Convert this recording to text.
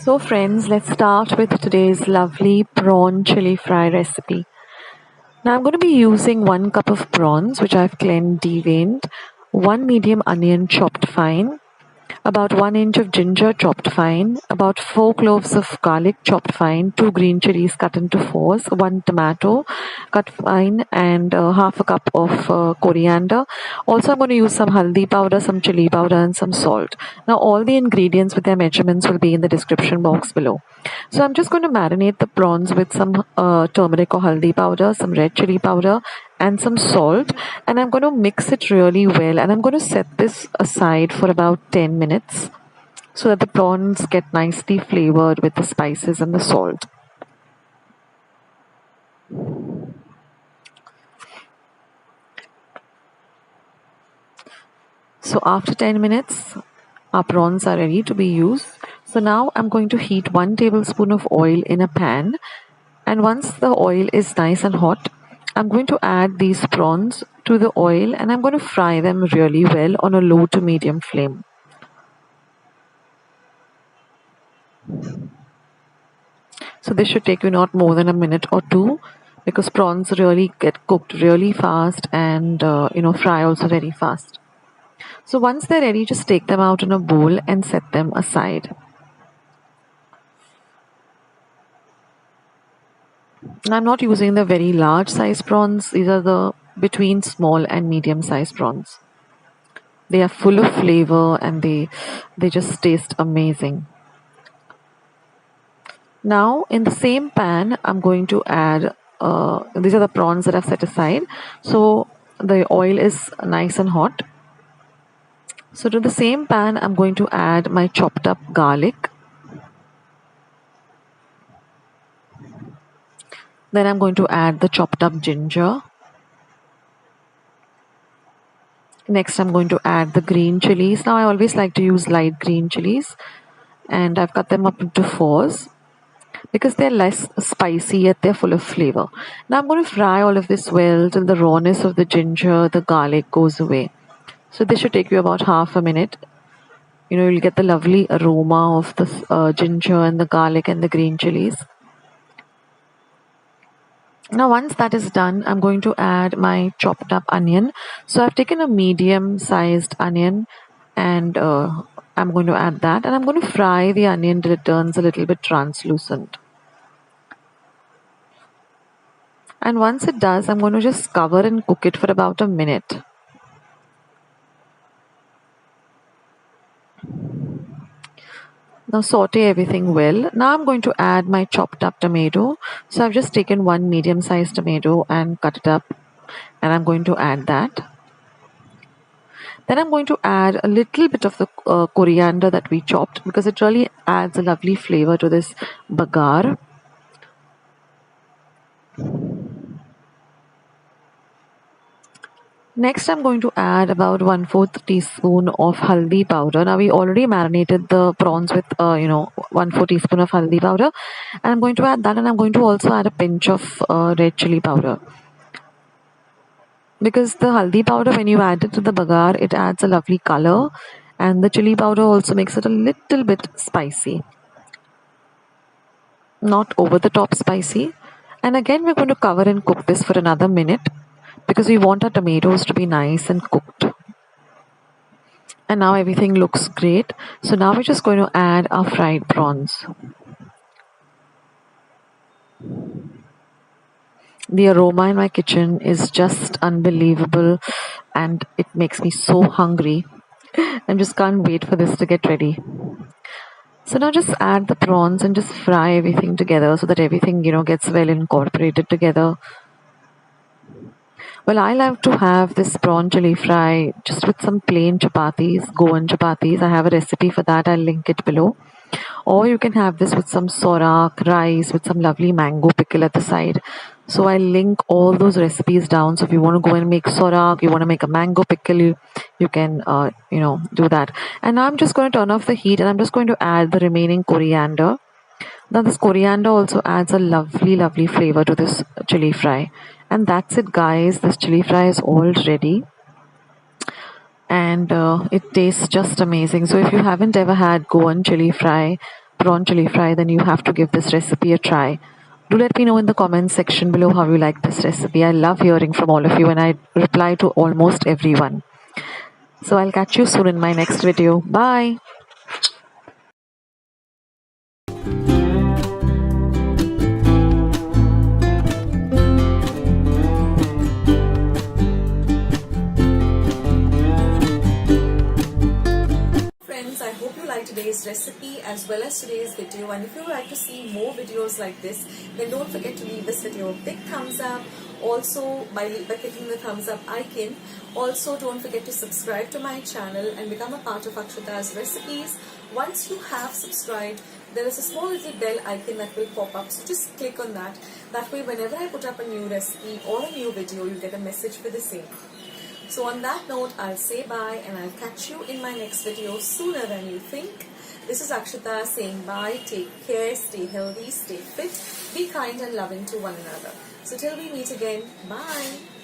So friends, let's start with today's lovely prawn chili fry recipe. Now I'm going to be using 1 cup of prawns which I've cleaned, deveined, 1 medium onion chopped fine, about 1 inch of ginger chopped fine, about 4 cloves of garlic chopped fine, 2 green chillies cut into fours, 1 tomato cut fine, and half a cup of coriander. Also, I'm going to use some haldi powder, some chili powder, and some salt. Now, all the ingredients with their measurements will be in the description box below. So, I'm just going to marinate the prawns with some turmeric or haldi powder, some red chili powder, and some salt, and I'm going to mix it really well, and I'm going to set this aside for about 10 minutes so that the prawns get nicely flavored with the spices and the salt. So after 10 minutes, our prawns are ready to be used. So now I'm going to heat 1 tablespoon of oil in a pan, and once the oil is nice and hot, I'm going to add these prawns to the oil, and I'm going to fry them really well on a low to medium flame. So this should take you not more than a minute or two, because prawns really get cooked really fast and fry also very fast. So once they're ready, just take them out in a bowl and set them aside. I'm not using the very large size prawns. These are the between small and medium size prawns. They are full of flavor and they just taste amazing. Now in the same pan, I'm going to add, these are the prawns that I've set aside. So the oil is nice and hot. So to the same pan, I'm going to add my chopped up garlic. Then I'm going to add the chopped up ginger. Next, I'm going to add the green chilies. Now I always like to use light green chilies, and I've cut them up into fours because they're less spicy yet they're full of flavor. Now I'm going to fry all of this well till the rawness of the ginger, the garlic goes away. So this should take you about half a minute. You'll get the lovely aroma of the ginger and the garlic and the green chilies. Now once that is done, I'm going to add my chopped up onion. So I've taken a medium sized onion, and I'm going to add that, and I'm going to fry the onion till it turns a little bit translucent. And once it does, I'm going to just cover and cook it for about a minute. Now saute everything well. Now I'm going to add my chopped up tomato. So I've just taken 1 medium sized tomato and cut it up, and I'm going to add that. Then I'm going to add a little bit of the coriander that we chopped, because it really adds a lovely flavor to this bagar. Next, I'm going to add about 1/4 teaspoon of haldi powder. Now, we already marinated the prawns with, 1/4 teaspoon of haldi powder. And I'm going to add that, and I'm going to also add a pinch of red chili powder. Because the haldi powder, when you add it to the bagar, it adds a lovely color. And the chili powder also makes it a little bit spicy. Not over the top spicy. And again, we're going to cover and cook this for another minute, because we want our tomatoes to be nice and cooked. And now everything looks great. So now we're just going to add our fried prawns. The aroma in my kitchen is just unbelievable, and it makes me so hungry. I just can't wait for this to get ready. So now just add the prawns and just fry everything together so that everything, gets well incorporated together. Well, I love to have this prawn chili fry just with some plain chappatis, Goan chappatis. I have a recipe for that. I'll link it below. Or you can have this with some sorak, rice, with some lovely mango pickle at the side. So I'll link all those recipes down. So if you want to go and make sorak, you want to make a mango pickle, you can, do that. And now I'm just going to turn off the heat, and I'm just going to add the remaining coriander. Now this coriander also adds a lovely, lovely flavor to this chili fry. And that's it, guys. This chili fry is all ready. And it tastes just amazing. So if you haven't ever had Goan chili fry, prawn chili fry, then you have to give this recipe a try. Do let me know in the comments section below how you like this recipe. I love hearing from all of you and I reply to almost everyone. So I'll catch you soon in my next video. Bye. Friends, I hope you liked today's recipe as well as today's video, and if you would like to see more videos like this, then don't forget to leave this video a big thumbs up. Also, by clicking the thumbs up icon, also don't forget to subscribe to my channel and become a part of Akshata's recipes. Once you have subscribed, there is a small little bell icon that will pop up, so just click on that. That way, whenever I put up a new recipe or a new video, you get a message for the same. So on that note, I'll say bye and I'll catch you in my next video sooner than you think. This is Akshata saying bye, take care, stay healthy, stay fit, be kind and loving to one another. So till we meet again, bye.